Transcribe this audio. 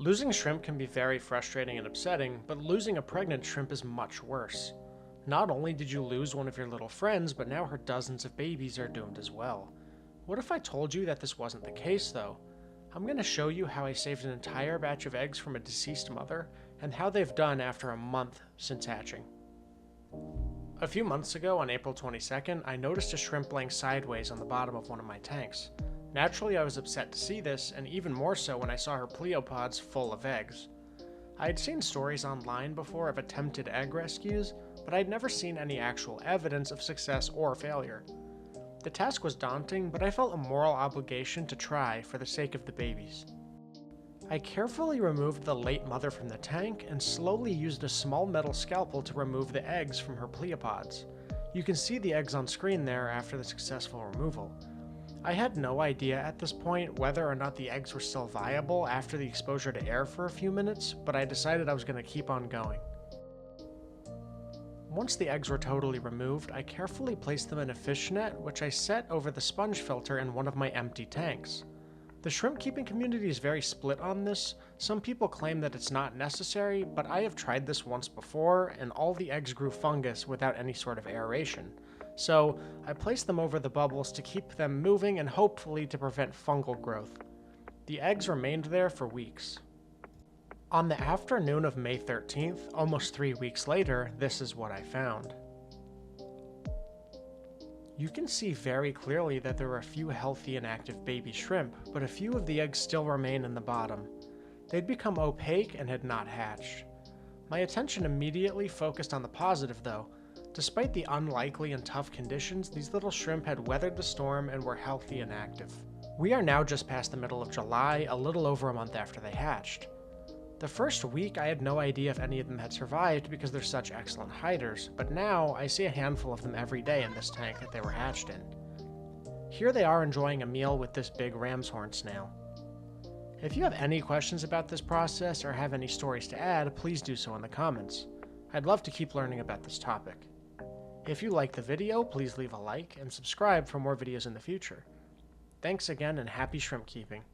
Losing shrimp can be very frustrating and upsetting, but losing a pregnant shrimp is much worse. Not only did you lose one of your little friends, but now her dozens of babies are doomed as well. What if I told you that this wasn't the case though? I'm going to show you how I saved an entire batch of eggs from a deceased mother, and how they've done after a month since hatching. A few months ago, on April 22nd, I noticed a shrimp laying sideways on the bottom of one of my tanks. Naturally, I was upset to see this, and even more so when I saw her pleopods full of eggs. I had seen stories online before of attempted egg rescues, but I'd never seen any actual evidence of success or failure. The task was daunting, but I felt a moral obligation to try for the sake of the babies. I carefully removed the late mother from the tank and slowly used a small metal scalpel to remove the eggs from her pleopods. You can see the eggs on screen there after the successful removal. I had no idea at this point whether or not the eggs were still viable after the exposure to air for a few minutes, but I decided I was going to keep on going. Once the eggs were totally removed, I carefully placed them in a fish net, which I set over the sponge filter in one of my empty tanks. The shrimp keeping community is very split on this. Some people claim that it's not necessary, but I have tried this once before, and all the eggs grew fungus without any sort of aeration. So I placed them over the bubbles to keep them moving and hopefully to prevent fungal growth. The eggs remained there for weeks. On the afternoon of May 13th, almost 3 weeks later, this is what I found. You can see very clearly that there are a few healthy and active baby shrimp, but a few of the eggs still remain in the bottom. They'd become opaque and had not hatched. My attention immediately focused on the positive though. Despite the unlikely and tough conditions, these little shrimp had weathered the storm and were healthy and active. We are now just past the middle of July, a little over a month after they hatched. The first week I had no idea if any of them had survived because they're such excellent hiders, but now I see a handful of them every day in this tank that they were hatched in. Here they are enjoying a meal with this big ram's horn snail. If you have any questions about this process or have any stories to add, please do so in the comments. I'd love to keep learning about this topic. If you liked the video, please leave a like and subscribe for more videos in the future. Thanks again and happy shrimp keeping.